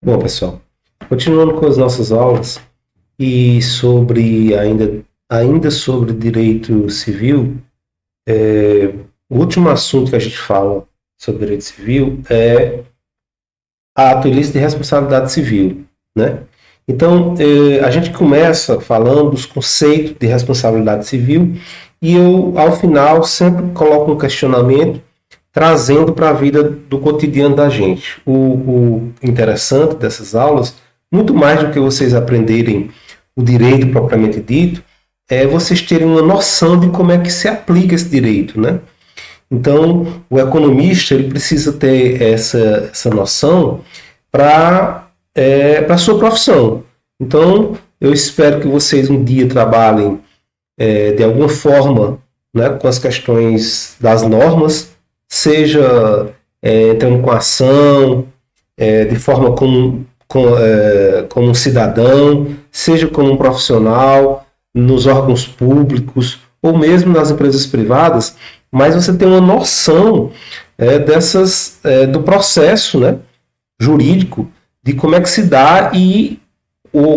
Bom, pessoal, continuando com as nossas aulas e ainda sobre direito civil, o último assunto que a gente fala sobre direito civil é ato ilícito de responsabilidade civil, né? Então, a gente começa falando dos conceitos de responsabilidade civil e eu, ao final, sempre coloco um questionamento trazendo para a vida do cotidiano da gente. O interessante dessas aulas, muito mais do que vocês aprenderem o direito propriamente dito, é vocês terem uma noção de como é que se aplica esse direito, né? Então, o economista ele precisa ter essa noção para a sua profissão. Então, eu espero que vocês um dia trabalhem de alguma forma, né, com as questões das normas, seja entrando com ação, de forma como um cidadão, seja como um profissional, nos órgãos públicos, ou mesmo nas empresas privadas, mas você tem uma noção do processo, né, jurídico, de como é que se dá e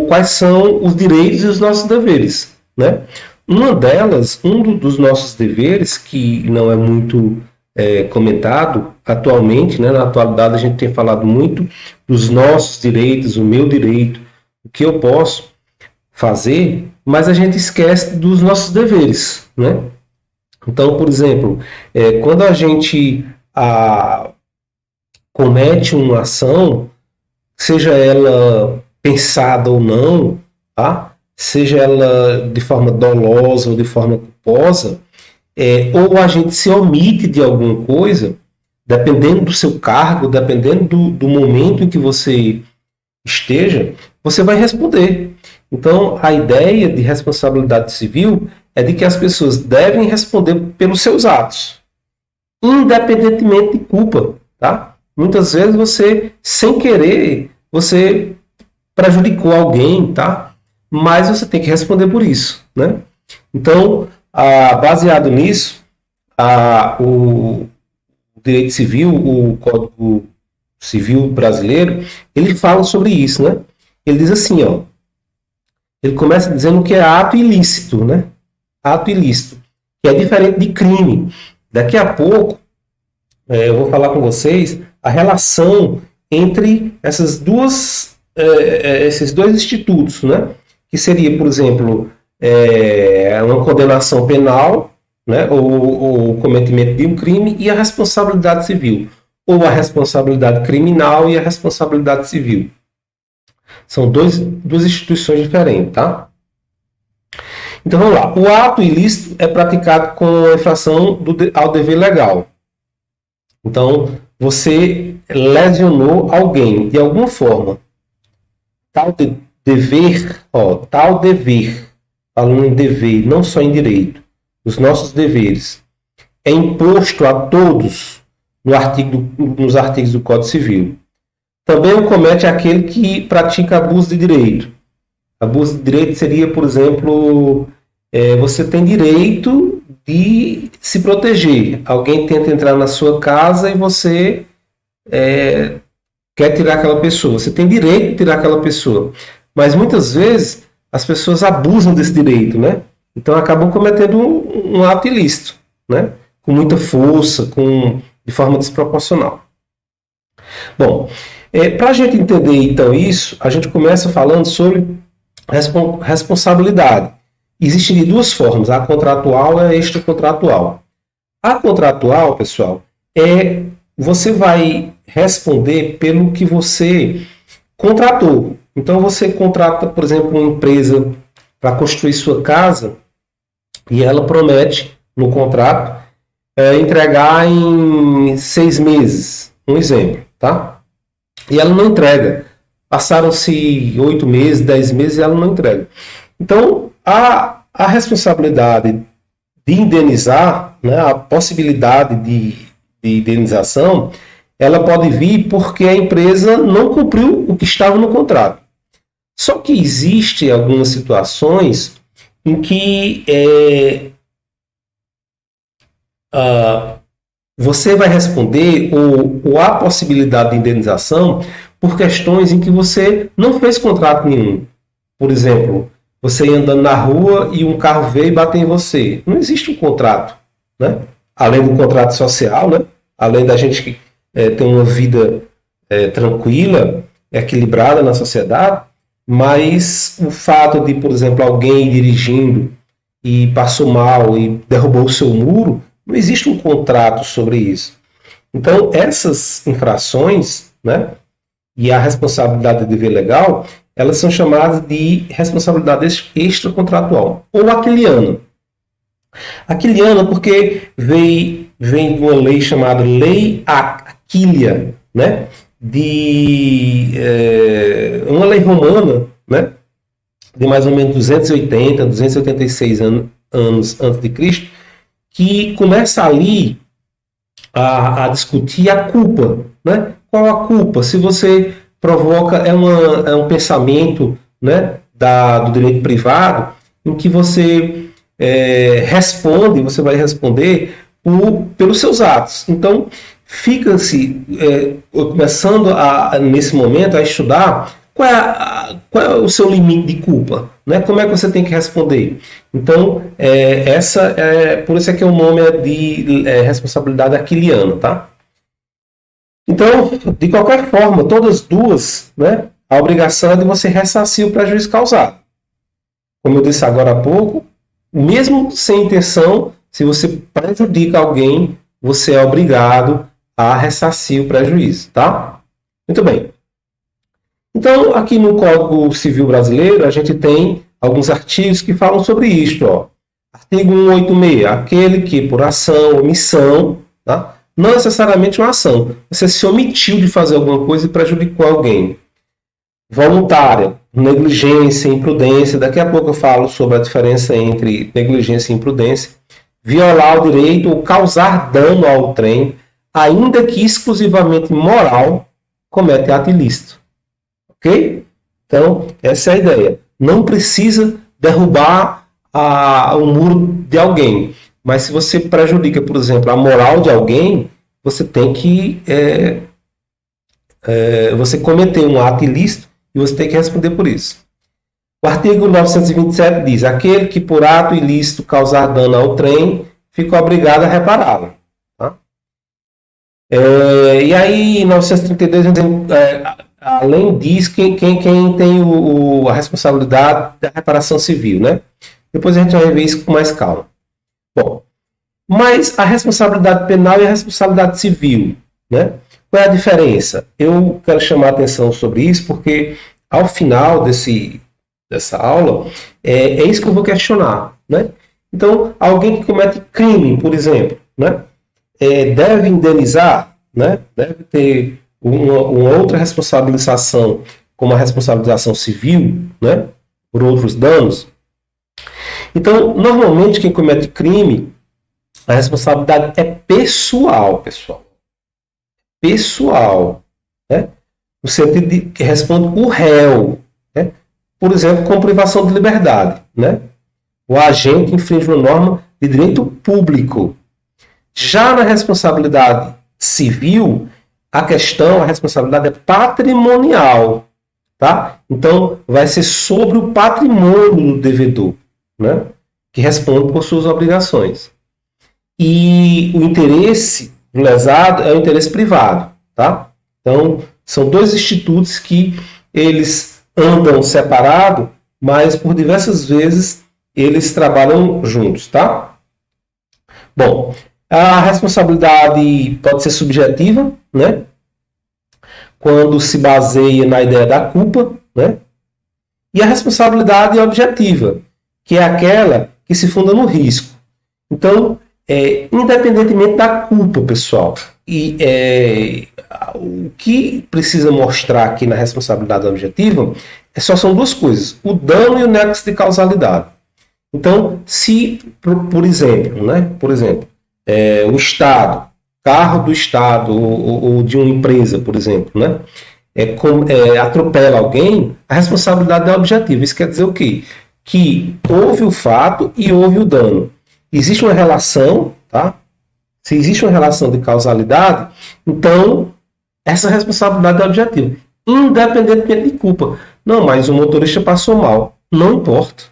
quais são os direitos e os nossos deveres, né? Uma delas, dos nossos deveres, que não é muito comentado atualmente, né? Na atualidade a gente tem falado muito dos nossos direitos, o meu direito, o que eu posso fazer, mas a gente esquece dos nossos deveres, né? Então, por exemplo, quando a gente comete uma ação, seja ela pensada ou não, tá? Seja ela de forma dolosa ou de forma culposa, ou a gente se omite de alguma coisa, dependendo do seu cargo, dependendo do momento em que você esteja, você vai responder. Então, a ideia de responsabilidade civil é de que as pessoas devem responder pelos seus atos, independentemente de culpa, tá? Muitas vezes você, sem querer, você prejudicou alguém, tá? Mas você tem que responder por isso, né? Então, baseado nisso, o direito civil, o Código Civil brasileiro, ele fala sobre isso, né? Ele diz assim, ó, ele começa dizendo que é ato ilícito, né? Ato ilícito, que é diferente de crime. Daqui a pouco, eu vou falar com vocês a relação entre esses dois institutos, né? Que seria, por exemplo, uma condenação penal, né? Ou o cometimento de um crime e a responsabilidade civil, ou a responsabilidade criminal e a responsabilidade civil. São duas instituições diferentes, tá? Então vamos lá. O ato ilícito é praticado com a infração ao dever legal. Então, você lesionou alguém de alguma forma. Tal dever, falando em dever, não só em direito, os nossos deveres, é imposto a todos nos artigos do Código Civil. Também o comete aquele que pratica abuso de direito. Abuso de direito seria, por exemplo, você tem direito de se proteger. Alguém tenta entrar na sua casa e você quer tirar aquela pessoa. Você tem direito de tirar aquela pessoa. Mas muitas vezes as pessoas abusam desse direito, né? Então acabam cometendo um ato ilícito, né? Com muita força, de forma desproporcional. Bom, para a gente entender então isso, a gente começa falando sobre responsabilidade. Existem duas formas, a contratual e a extracontratual. A contratual, pessoal, você vai responder pelo que você contratou. Então você contrata, por exemplo, uma empresa para construir sua casa e ela promete no contrato entregar em 6 meses, um exemplo, tá? E ela não entrega. Passaram-se 8 meses, 10 meses e ela não entrega. Então, a responsabilidade de indenizar, né, a possibilidade de indenização, ela pode vir porque a empresa não cumpriu o que estava no contrato. Só que existem algumas situações em que você vai responder ou há possibilidade de indenização por questões em que você não fez contrato nenhum. Por exemplo, você ia andando na rua e um carro veio e bateu em você. Não existe um contrato, né? Além do contrato social, né? Além da gente ter uma vida tranquila, equilibrada na sociedade, mas o fato de, por exemplo, alguém dirigindo e passou mal e derrubou o seu muro, não existe um contrato sobre isso. Então, essas infrações, né, e a responsabilidade de dever legal, elas são chamadas de responsabilidade extracontratual, ou aquiliana. Aquiliana porque vem de uma lei chamada Lei Aquília, né, uma lei romana, né, de mais ou menos 280, 286 anos antes de Cristo, que começa ali a discutir a culpa, né? Qual a culpa? Se você provoca é um pensamento, né, do direito privado em que você responde, você vai responder pelos seus atos. Então fica-se começando nesse momento a estudar qual é o seu limite de culpa, né? Como é que você tem que responder? Então, por isso é que o nome é de responsabilidade aquiliana, tá? Então, de qualquer forma, todas duas, né? A obrigação é de você ressarcir o prejuízo causado. Como eu disse agora há pouco, mesmo sem intenção, se você prejudica alguém, você é obrigado a ressarcir o prejuízo, tá? Muito bem. Então, aqui no Código Civil Brasileiro, a gente tem alguns artigos que falam sobre isto. Ó. Artigo 186, aquele que por ação, omissão, tá? Não necessariamente uma ação, você se omitiu de fazer alguma coisa e prejudicou alguém. Voluntária, negligência, imprudência, daqui a pouco eu falo sobre a diferença entre negligência e imprudência. Violar o direito ou causar dano ao trem, ainda que exclusivamente moral, comete ato ilícito. Ok? Então, essa é a ideia. Não precisa derrubar o muro de alguém. Mas se você prejudica, por exemplo, a moral de alguém, você tem que... você cometeu um ato ilícito e você tem que responder por isso. O artigo 927 diz: aquele que por ato ilícito causar dano ao trem, fica obrigado a repará-lo. Tá? E aí, em 932, além disso, quem tem a responsabilidade da reparação civil, né? Depois a gente vai ver isso com mais calma. Bom, mas a responsabilidade penal e a responsabilidade civil, né? Qual é a diferença? Eu quero chamar a atenção sobre isso porque ao final dessa aula é isso que eu vou questionar, né? Então, alguém que comete crime, por exemplo, né? Deve indenizar, né? Deve ter uma outra responsabilização, como a responsabilização civil, né? Por outros danos. Então, normalmente quem comete crime, a responsabilidade é pessoal, pessoal. Pessoal, né? No sentido de que responde o réu, né? Por exemplo, com privação de liberdade, né? O agente infringe uma norma de direito público. Já na responsabilidade civil, a responsabilidade é patrimonial, tá? Então, vai ser sobre o patrimônio do devedor, né? Que responde por suas obrigações. E o interesse do lesado é o interesse privado, tá? Então, são dois institutos que eles andam separados, mas por diversas vezes eles trabalham juntos, tá? Bom, a responsabilidade pode ser subjetiva, né? Quando se baseia na ideia da culpa, né? E a responsabilidade é objetiva, que é aquela que se funda no risco. Então, independentemente da culpa, pessoal, o que precisa mostrar aqui na responsabilidade objetiva só são duas coisas: o dano e o nexo de causalidade. Então, se, por exemplo, né, o Estado, carro do Estado ou de uma empresa, por exemplo, né, atropela alguém, a responsabilidade é objetiva. Isso quer dizer o quê? Que houve o fato e houve o dano. Existe uma relação, tá? Se existe uma relação de causalidade, então essa responsabilidade é objetiva. independentemente de culpa. Não, mas o motorista passou mal. Não importa.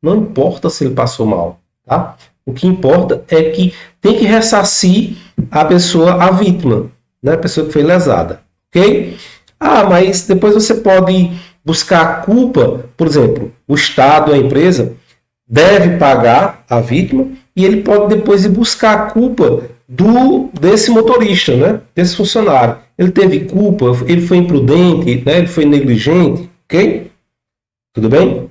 Não importa se ele passou mal, tá? O que importa é que tem que ressarcir a pessoa, a vítima, né? A pessoa que foi lesada, ok? Ah, mas depois você pode buscar a culpa, por exemplo, o Estado, a empresa, deve pagar a vítima e ele pode depois ir buscar a culpa desse motorista, né? Desse funcionário. Ele teve culpa, ele foi imprudente, né? Ele foi negligente, ok? Tudo bem?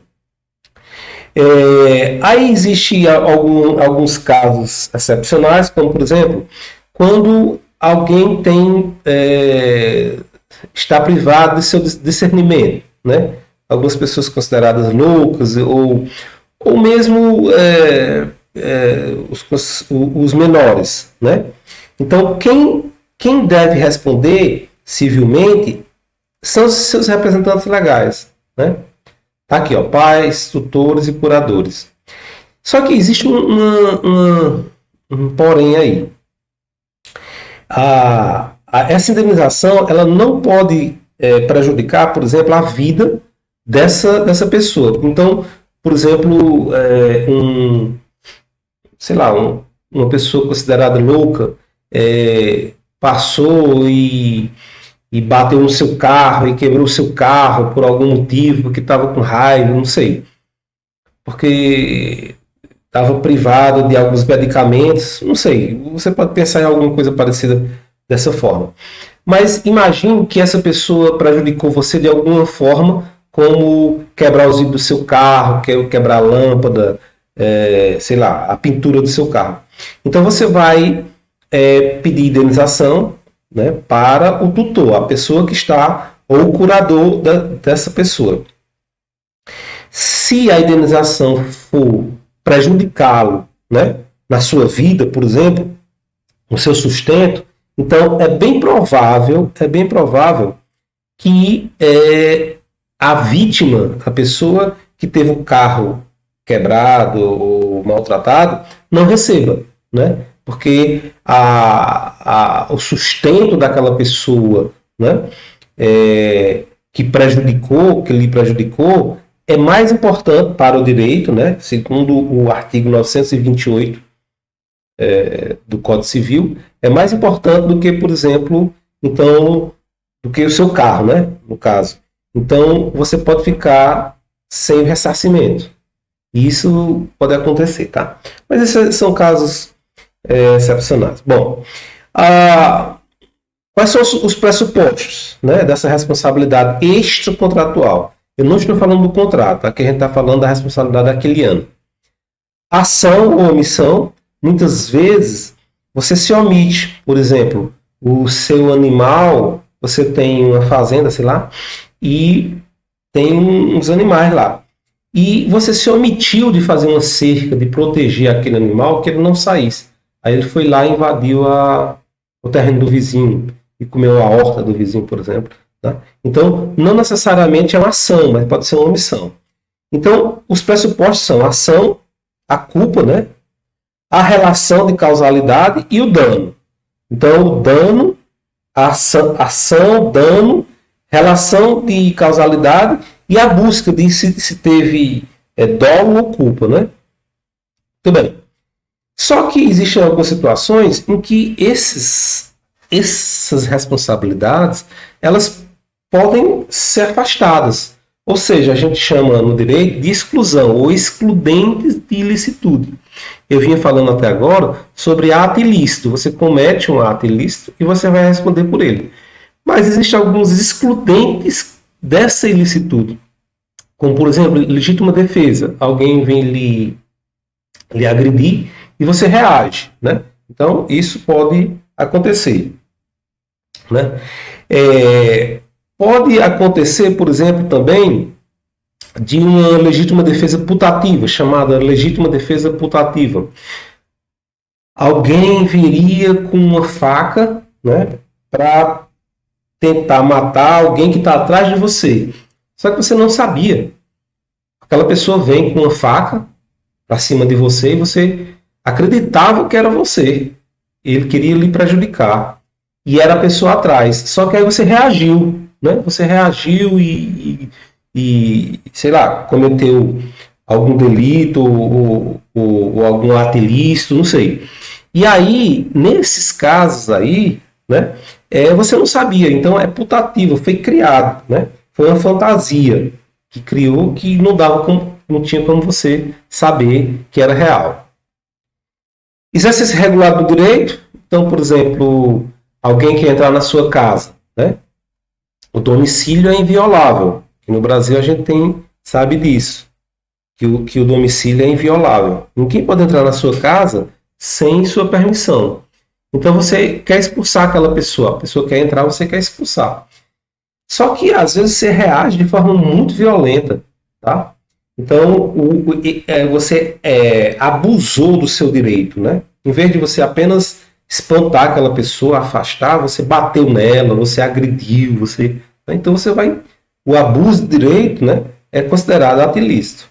Aí existem alguns casos excepcionais, como por exemplo, quando alguém está privado de seu discernimento, né? Algumas pessoas consideradas loucas ou mesmo os menores, né? Então, quem deve responder civilmente são os seus representantes legais, né? Tá aqui, ó, pais, tutores e curadores. Só que existe um porém aí. Essa indenização ela não pode prejudicar, por exemplo, a vida dessa pessoa. Então, por exemplo, uma pessoa considerada louca passou e bateu no seu carro e quebrou o seu carro por algum motivo, porque estava com raiva, não sei. Porque estava privado de alguns medicamentos, não sei. Você pode pensar em alguma coisa parecida dessa forma. Mas imagine que essa pessoa prejudicou você de alguma forma, como quebrar os vidros do seu carro, quebrar a lâmpada, a pintura do seu carro. Então você vai pedir indenização, né, para o tutor, a pessoa que está, ou o curador dessa pessoa. Se a indenização for prejudicá-lo, né, na sua vida, por exemplo, no seu sustento, então é bem provável que a vítima, a pessoa que teve o carro quebrado ou maltratado, não receba, né? Porque o sustento daquela pessoa, né, que lhe prejudicou, é mais importante para o direito, né, segundo o artigo 928 do Código Civil, é mais importante do que, por exemplo, então, do que o seu carro, né, no caso. Então, você pode ficar sem o ressarcimento. Isso pode acontecer, tá? Mas esses são casos excepcionais. Bom, quais são os pressupostos, né, dessa responsabilidade extracontratual? Eu não estou falando do contrato, aqui a gente está falando da responsabilidade daquele ano. Ação ou omissão, muitas vezes você se omite. Por exemplo, o seu animal, você tem uma fazenda, sei lá, e tem uns animais lá. E você se omitiu de fazer uma cerca, de proteger aquele animal, que ele não saísse. Aí ele foi lá e invadiu o terreno do vizinho e comeu a horta do vizinho, por exemplo. Tá? Então, não necessariamente é uma ação, mas pode ser uma omissão. Então, os pressupostos são a ação, a culpa, né? A relação de causalidade e o dano. Então, o dano, ação, dano, relação de causalidade e a busca de se teve dolo ou culpa, né? Muito bem. Só que existem algumas situações em que essas responsabilidades elas podem ser afastadas. Ou seja, a gente chama no direito de exclusão ou excludentes de ilicitude. Eu vinha falando até agora sobre ato ilícito. Você comete um ato ilícito e você vai responder por ele. Mas existem alguns excludentes dessa ilicitude. Como, por exemplo, legítima defesa. Alguém vem lhe agredir e você reage, né? Então, isso pode acontecer, né? Pode acontecer, por exemplo, também de uma legítima defesa putativa, chamada legítima defesa putativa. Alguém viria com uma faca, né, para tentar matar alguém que está atrás de você. Só que você não sabia. Aquela pessoa vem com uma faca para cima de você e você acreditava que era você. Ele queria lhe prejudicar. E era a pessoa atrás. Só que aí você reagiu. né? Você reagiu sei lá, cometeu algum delito ou algum ato ilícito, não sei. E aí, nesses casos aí, né, você não sabia, então é putativo, foi criado, né? Foi uma fantasia que criou que não tinha como você saber que era real. Exercício regular do direito, então, por exemplo, alguém que entrar na sua casa, né? O domicílio é inviolável. E no Brasil a gente sabe disso, que o domicílio é inviolável. Ninguém pode entrar na sua casa sem sua permissão. Então você quer expulsar aquela pessoa, a pessoa quer entrar, você quer expulsar. Só que às vezes você reage de forma muito violenta, tá? Então você abusou do seu direito, né? Em vez de você apenas espantar aquela pessoa, afastar, você bateu nela, você agrediu, então você vai. O abuso de direito, né, é considerado ato ilícito.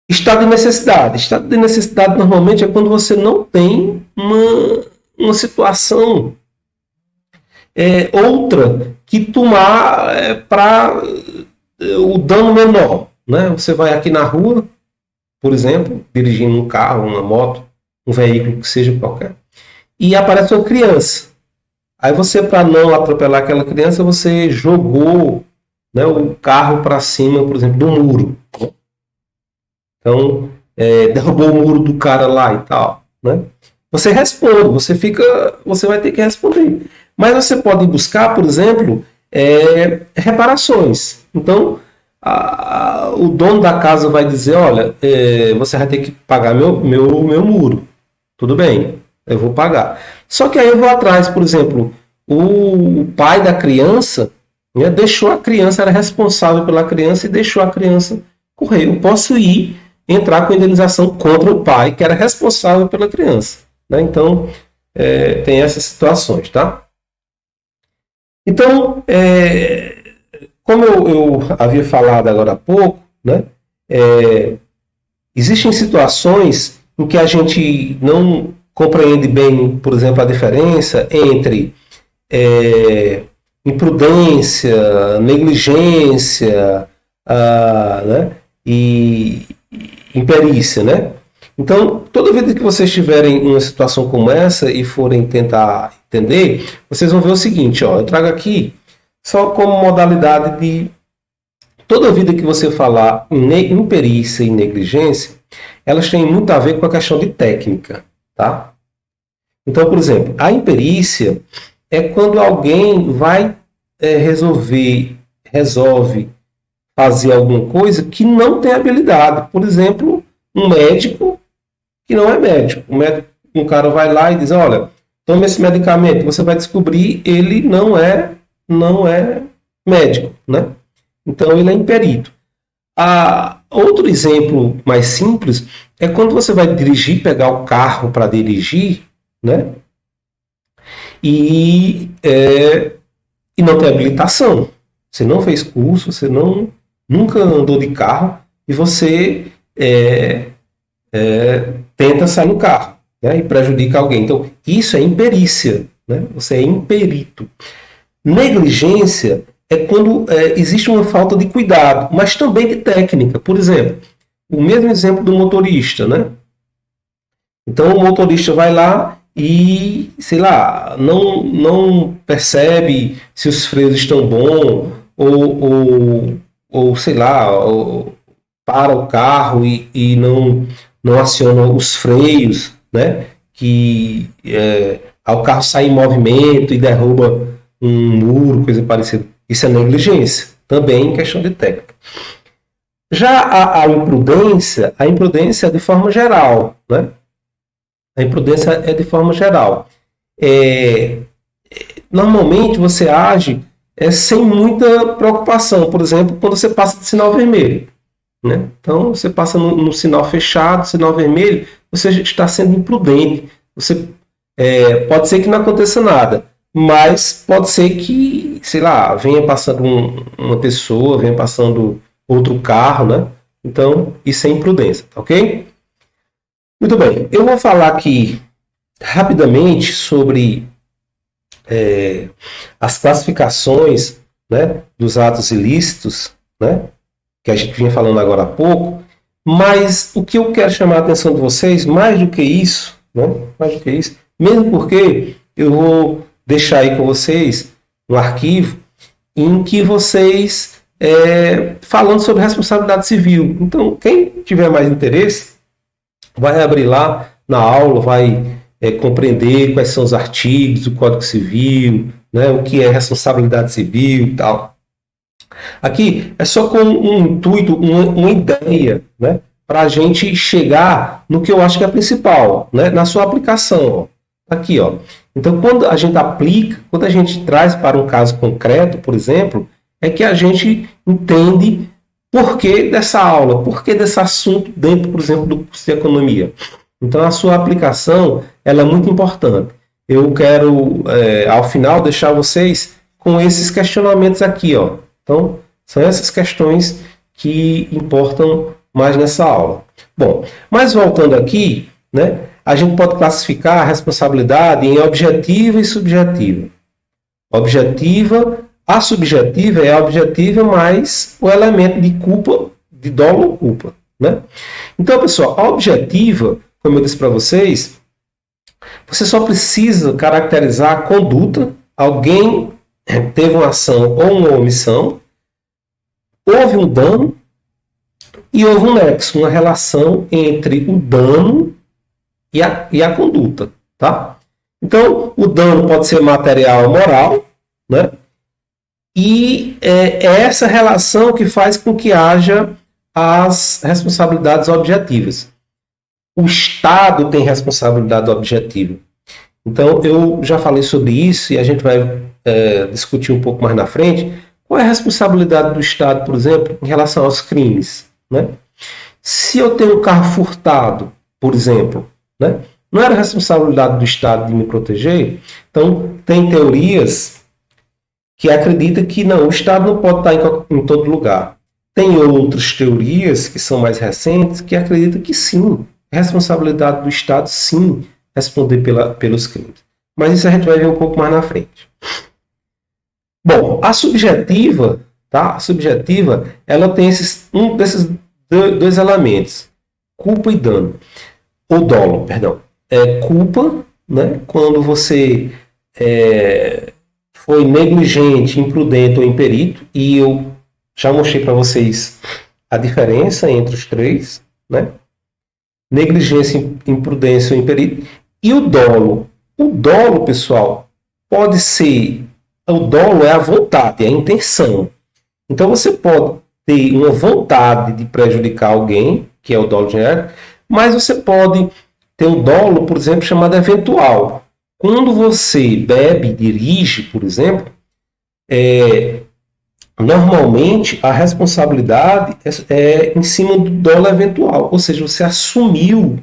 Estado de necessidade. Estado de necessidade normalmente é quando você não tem uma situação outra que tomar para o dano menor. Né? Você vai aqui na rua, por exemplo, dirigindo um carro, uma moto, um veículo que seja qualquer, e aparece uma criança. Aí você, para não atropelar aquela criança, você jogou, né, o carro para cima, por exemplo, do muro. Então, derrubou o muro do cara lá e tal. Né? Você responde, você vai ter que responder. Mas você pode buscar, por exemplo, reparações. Então, o dono da casa vai dizer, olha, você vai ter que pagar meu muro. Tudo bem, eu vou pagar. Só que aí eu vou atrás, por exemplo, o pai da criança, né, deixou a criança, era responsável pela criança e deixou a criança correr. Eu posso entrar com indenização contra o pai, que era responsável pela criança. Né? Então, tem essas situações, tá? Então, como eu havia falado agora há pouco, né, existem situações em que a gente não compreende bem, por exemplo, a diferença entre imprudência, negligência, né, e imperícia, né? Então, toda vez que vocês estiverem em uma situação como essa e forem tentar entender, vocês vão ver o seguinte, ó, eu trago aqui só como modalidade de toda vida que você falar em imperícia e negligência, elas têm muito a ver com a questão de técnica, tá? Então, por exemplo, a imperícia é quando alguém vai resolve fazer alguma coisa que não tem habilidade. Por exemplo, um médico que não é médico. Um cara vai lá e diz, olha, toma esse medicamento. Você vai descobrir ele não é médico, né? Então ele é imperito. Outro exemplo mais simples é quando você vai dirigir, pegar o carro para dirigir, né? E não tem habilitação. Você não fez curso, você nunca andou de carro e você tenta sair no carro, né, e prejudica alguém. Então, isso é imperícia. Né? Você é imperito. Negligência é quando existe uma falta de cuidado, mas também de técnica. Por exemplo, o mesmo exemplo do motorista. Né? Então, o motorista vai lá e, sei lá, não percebe se os freios estão bons ou sei lá, para o carro e não aciona os freios, né? Que o carro sai em movimento e derruba um muro, coisa parecida. Isso é negligência, também em questão de técnica. Já a imprudência é de forma geral, né? A imprudência é de forma geral. Normalmente você age sem muita preocupação. Por exemplo, quando você passa de sinal vermelho. Né? Então, você passa no sinal fechado, sinal vermelho, você está sendo imprudente. Pode ser que não aconteça nada, mas pode ser que, sei lá, venha passando uma pessoa, venha passando outro carro, né? Então, isso é imprudência, tá ok? Muito bem, eu vou falar aqui rapidamente sobre as classificações né, dos atos ilícitos, né, que a gente vinha falando agora há pouco, mas o que eu quero chamar a atenção de vocês, mais do que isso, né, mais do que isso, mesmo porque eu vou deixar aí com vocês um arquivo em que vocês falando sobre responsabilidade civil. Então, quem tiver mais interesse, vai abrir lá na aula, vai compreender quais são os artigos do Código Civil, né, o que é responsabilidade civil e tal. Aqui é só com um intuito, uma ideia, né, para a gente chegar no que eu acho que é principal, né, na sua aplicação. Ó. Aqui, ó. Então, quando a gente aplica, quando a gente traz para um caso concreto, por exemplo, é que a gente entende por que dessa aula, por que desse assunto dentro, por exemplo, do curso de economia. Então, a sua aplicação ela é muito importante. Eu quero, ao final, deixar vocês com esses questionamentos aqui. Ó. Então, são essas questões que importam mais nessa aula. Bom, mas voltando aqui, né, a gente pode classificar a responsabilidade em objetiva e subjetiva. Objetiva, a subjetiva é a objetiva mais o elemento de culpa, de dolo ou culpa. Né? Então, pessoal, a objetiva, como eu disse para vocês, você só precisa caracterizar a conduta. Alguém teve uma ação ou uma omissão, houve um dano e houve um nexo, uma relação entre o dano e a conduta. Tá? Então, o dano pode ser material ou moral, né? E é essa relação que faz com que haja as responsabilidades objetivas. O Estado tem responsabilidade objetiva. Então, eu já falei sobre isso e a gente vai discutir um pouco mais na frente. Qual é a responsabilidade do Estado, por exemplo, em relação aos crimes? Né? Se eu tenho um carro furtado, por exemplo, né? Não era responsabilidade do Estado de me proteger? Então, tem teorias que acreditam que não, o Estado não pode estar em todo lugar. Tem outras teorias que são mais recentes que acreditam que sim, é responsabilidade do Estado, sim, responder pelos crimes. Mas isso a gente vai ver um pouco mais na frente. Bom, a subjetiva, tá? A subjetiva, ela tem um desses dois elementos, culpa e dano. Ou dolo, perdão. Culpa, né? Quando você foi negligente, imprudente ou imperito, e eu já mostrei para vocês a diferença entre os três, né? Negligência, imprudência ou imperito. E o dolo. O dolo, pessoal, pode ser... O dolo é a vontade, é a intenção. Então, você pode ter uma vontade de prejudicar alguém, que é o dolo genérico, mas você pode ter um dolo, por exemplo, chamado eventual. Quando você bebe, dirige, por exemplo, normalmente a responsabilidade é em cima do dolo eventual. Ou seja, você assumiu,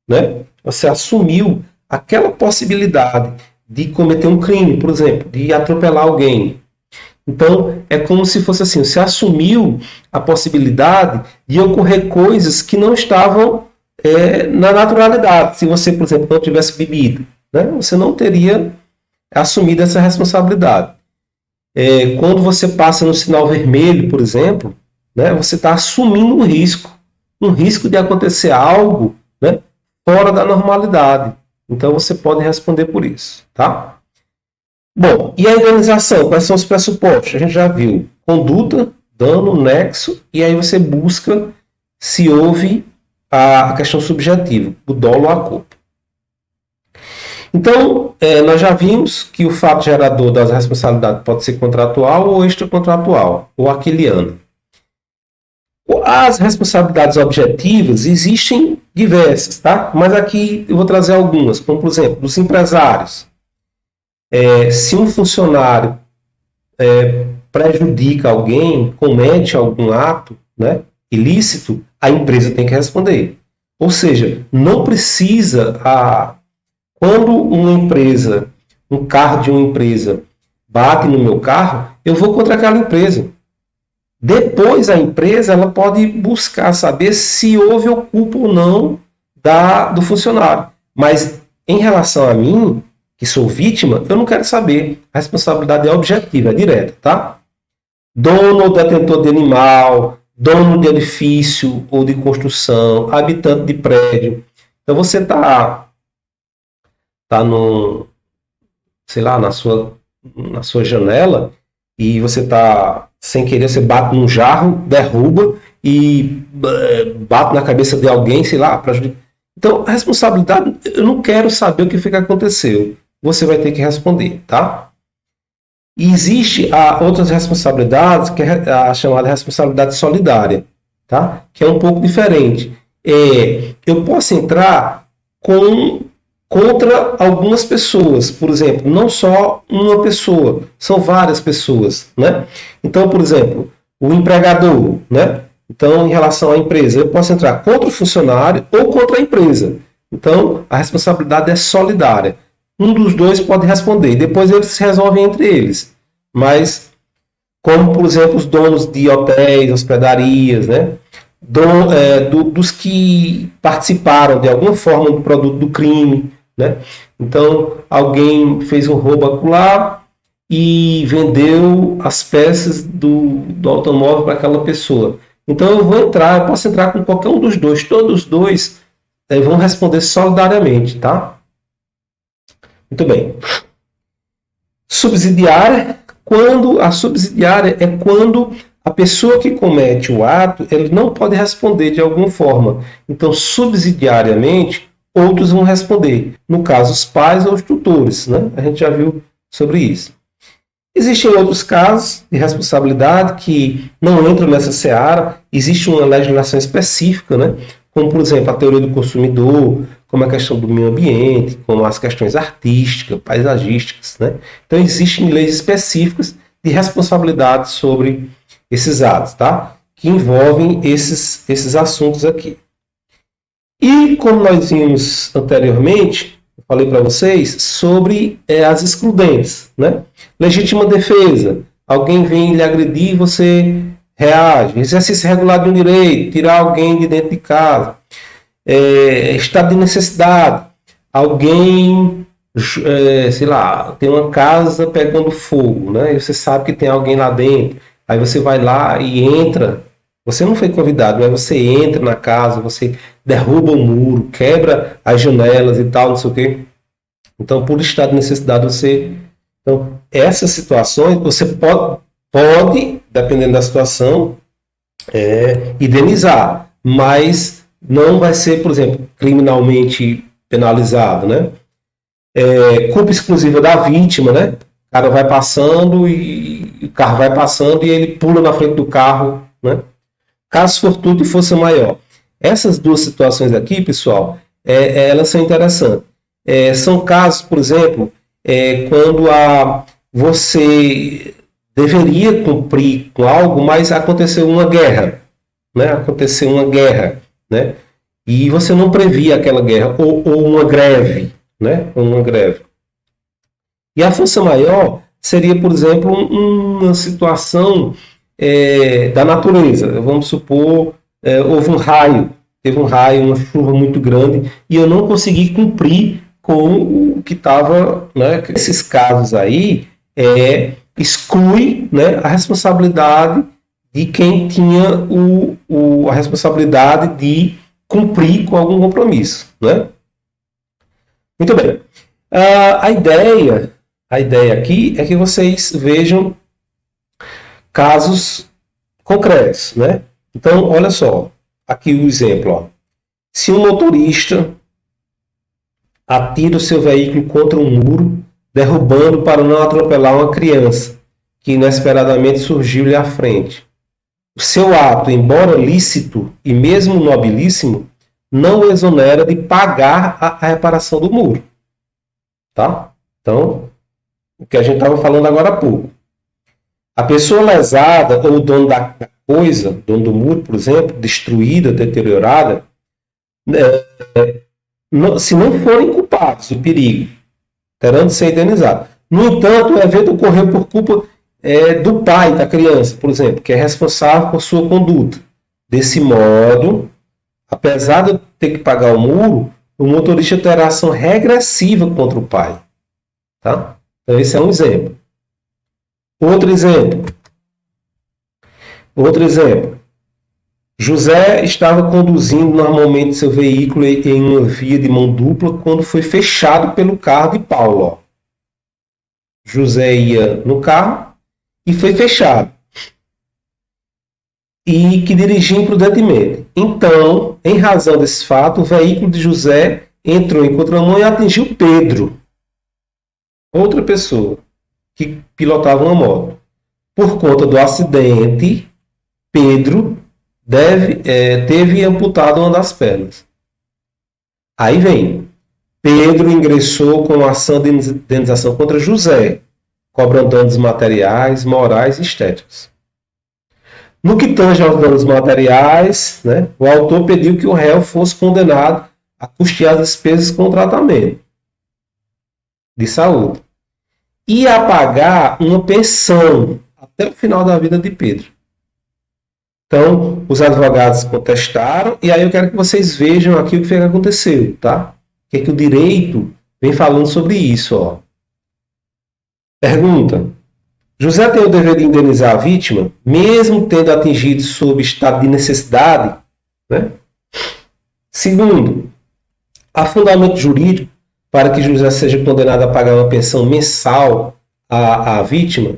né? Você assumiu aquela possibilidade de cometer um crime, por exemplo, de atropelar alguém. Então, é como se fosse assim, você assumiu a possibilidade de ocorrer coisas que não estavam na naturalidade. Se você, por exemplo, não tivesse bebido, né, você não teria assumido essa responsabilidade. Quando você passa no sinal vermelho, por exemplo, né, você está assumindo um risco de acontecer algo, né, fora da normalidade. Então, você pode responder por isso. Tá? Bom, e a indenização? Quais são os pressupostos? A gente já viu conduta, dano, nexo, e aí você busca se houve a questão subjetiva, o dolo ou a culpa. Então, nós já vimos que o fato gerador das responsabilidades pode ser contratual ou extracontratual, ou aquiliano. As responsabilidades objetivas existem diversas, tá? Mas aqui eu vou trazer algumas, como por exemplo, dos empresários. Se um funcionário prejudica alguém, comete algum ato, né, ilícito, a empresa tem que responder. Ou seja, não precisa... Quando um carro de uma empresa bate no meu carro, eu vou contra aquela empresa. Depois a empresa ela pode buscar saber se houve culpa ou não do funcionário. Mas em relação a mim, que sou vítima, eu não quero saber. A responsabilidade é objetiva, é direta, tá? dono ou detentor de animal, dono de edifício ou de construção, habitante de prédio. Então você tá no, sei lá, na sua janela e você tá sem querer, você bate num jarro, derruba e bate na cabeça de alguém, sei lá, para ajudar. Então, a responsabilidade, eu não quero saber o que foi que aconteceu. Você vai ter que responder, tá? E existe outras responsabilidades, que é a chamada responsabilidade solidária, tá? Que é um pouco diferente. Eu posso entrar contra algumas pessoas, por exemplo, não só uma pessoa, são várias pessoas, né? Então, por exemplo, o empregador, né? Então, em relação à empresa, eu posso entrar contra o funcionário ou contra a empresa. Então, a responsabilidade é solidária. Um dos dois pode responder, depois eles se resolvem entre eles. Mas, como, por exemplo, os donos de hotéis, hospedarias, né? Dos que participaram de alguma forma do produto do crime, né? Então, alguém fez um roubo acolá e vendeu as peças do automóvel para aquela pessoa. Então, eu posso entrar com qualquer um dos dois. Todos os dois vão responder solidariamente, tá? Muito bem. Subsidiária, a subsidiária é quando a pessoa que comete o ato, ele não pode responder de alguma forma. Então, subsidiariamente, outros vão responder. No caso, os pais ou os tutores, né? A gente já viu sobre isso. Existem outros casos de responsabilidade que não entram nessa seara. Existe uma legislação específica, né? Como, por exemplo, a teoria do consumidor, como a questão do meio ambiente, como as questões artísticas, paisagísticas, né? Então, existem leis específicas de responsabilidade sobre esses atos, tá? Que envolvem esses assuntos aqui. E, como nós vimos anteriormente, eu falei para vocês sobre as excludentes, né? Legítima defesa. Alguém vem lhe agredir, você reage. Exercício regular de um direito, tirar alguém de dentro de casa. Estado de necessidade. Alguém, sei lá, tem uma casa pegando fogo, né? E você sabe que tem alguém lá dentro. Aí você vai lá e entra. Você não foi convidado, mas você entra na casa, você derruba o muro, quebra as janelas e tal, não sei o quê. Então, por estado de necessidade, você. Então, essas situações, você pode dependendo da situação, indenizar, mas não vai ser, por exemplo, criminalmente penalizado, né? Culpa exclusiva da vítima, né? O cara vai passando e o carro vai passando e ele pula na frente do carro, né? Caso fortuito e força maior. Essas duas situações aqui, pessoal, elas são interessantes. São casos, por exemplo, quando você deveria cumprir com algo, mas aconteceu uma guerra, né? Aconteceu uma guerra, né? E você não previa aquela guerra, ou uma greve, né? Ou uma greve. E a força maior seria, por exemplo, uma situação da natureza. Vamos supor, houve um raio, teve um raio, uma chuva muito grande, e eu não consegui cumprir com o que estava, né? Esses casos aí exclui, né, a responsabilidade de quem tinha a responsabilidade de cumprir com algum compromisso, né? Muito bem. A ideia aqui é que vocês vejam casos concretos, né? Então, olha só, aqui o exemplo, ó. Se um motorista atira o seu veículo contra um muro, derrubando para não atropelar uma criança que inesperadamente surgiu-lhe à frente. O seu ato, embora lícito e mesmo nobilíssimo, não o exonera de pagar a reparação do muro. Tá? Então, o que a gente estava falando agora há pouco. A pessoa lesada ou o dono da coisa, dono do muro, por exemplo, destruída, deteriorada, se não forem culpados do perigo, terão de ser indenizados. No entanto, o evento ocorreu por culpa do pai da criança, por exemplo, que é responsável por sua conduta. Desse modo, apesar de ter que pagar o muro, o motorista terá ação regressiva contra o pai. Tá? Então, esse é um exemplo. Outro exemplo. Outro exemplo. José estava conduzindo normalmente seu veículo em uma via de mão dupla quando foi fechado pelo carro de Paulo. Ó. José ia no carro e foi fechado. E que dirigia imprudentemente. Então, em razão desse fato, o veículo de José entrou em contramão e atingiu Pedro, outra pessoa que pilotava uma moto. Por conta do acidente, Pedro teve amputado uma das pernas. Aí vem. Pedro ingressou com ação de indenização contra José, cobrando danos materiais, morais e estéticos. No que tange aos danos materiais, né, o autor pediu que o réu fosse condenado a custear as despesas com o tratamento de saúde e a pagar uma pensão até o final da vida de Pedro. Então, os advogados contestaram, e aí eu quero que vocês vejam aqui o que foi que aconteceu, tá? O que é que o direito vem falando sobre isso, ó. Pergunta. José tem o dever de indenizar a vítima, mesmo tendo atingido sob estado de necessidade? Né? Segundo, há fundamento jurídico para que José seja condenado a pagar uma pensão mensal à vítima?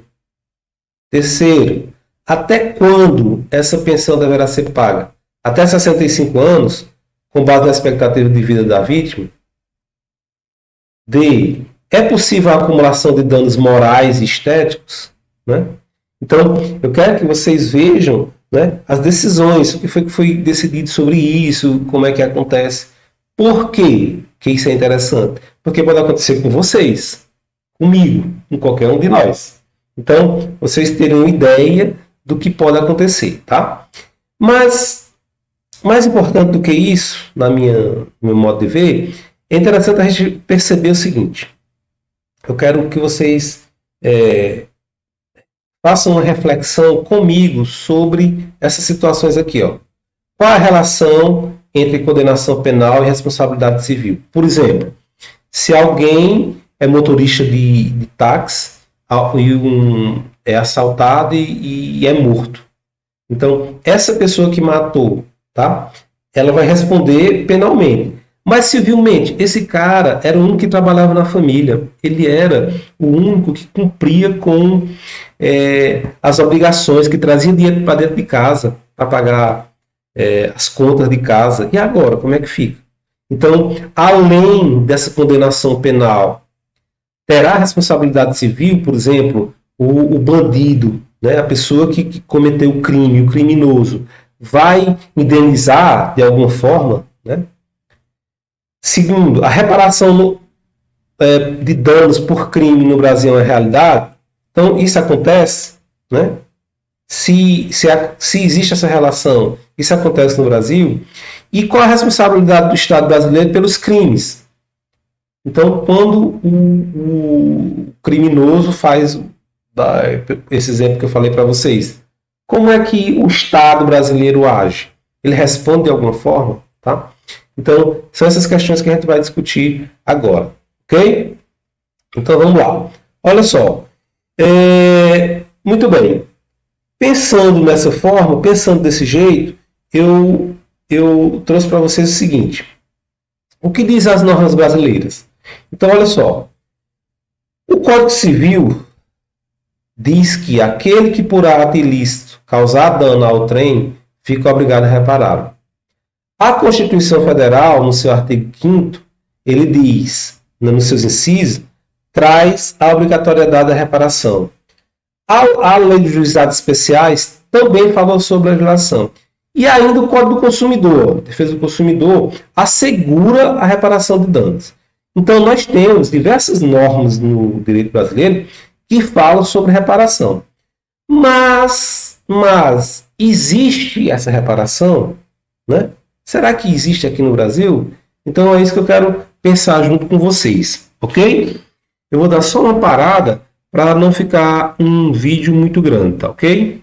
Terceiro, até quando essa pensão deverá ser paga? Até 65 anos, com base na expectativa de vida da vítima? D. É possível a acumulação de danos morais e estéticos? Né? Então, eu quero que vocês vejam, né, as decisões, o que foi decidido sobre isso, como é que acontece. Por quê que isso é interessante? Porque pode acontecer com vocês, comigo, com qualquer um de nós. Então, vocês terem uma ideia do que pode acontecer, tá? Mas, mais importante do que isso, no meu modo de ver, é interessante a gente perceber o seguinte. Eu quero que vocês façam uma reflexão comigo sobre essas situações aqui. Ó. Qual a relação entre condenação penal e responsabilidade civil? Por exemplo, se alguém é motorista de táxi e é assaltado e é morto. Então, essa pessoa que matou, tá? Ela vai responder penalmente. Mas civilmente, esse cara era o único que trabalhava na família. Ele era o único que cumpria com as obrigações, que trazia dinheiro para dentro de casa, para pagar as contas de casa. E agora, como é que fica? Então, além dessa condenação penal, terá responsabilidade civil, por exemplo, o bandido, né, a pessoa que cometeu o crime, o criminoso, vai indenizar de alguma forma, né? Segundo, a reparação de danos por crime no Brasil é uma realidade. Então, isso acontece, né? Se existe essa relação, isso acontece no Brasil. E qual a responsabilidade do Estado brasileiro pelos crimes? Então, quando o criminoso faz esse exemplo que eu falei para vocês, como é que o Estado brasileiro age? Ele responde de alguma forma, tá? Então, são essas questões que a gente vai discutir agora, ok? Então, vamos lá. Olha só. Muito bem. Pensando nessa forma, pensando desse jeito, eu trouxe para vocês o seguinte. O que diz as normas brasileiras? Então, olha só. O Código Civil diz que aquele que por ato ilícito causar dano ao trem fica obrigado a repará-lo. A Constituição Federal, no seu artigo 5º, ele diz, nos seus incisos, traz a obrigatoriedade da reparação. A Lei de Juizados Especiais também falou sobre a legislação. E ainda o Código do Consumidor, a Defesa do Consumidor, assegura a reparação de danos. Então, nós temos diversas normas no direito brasileiro que falam sobre reparação. Mas existe essa reparação? Né? Será que existe aqui no Brasil? Então, é isso que eu quero pensar junto com vocês, ok? Eu vou dar só uma parada para não ficar um vídeo muito grande, tá ok?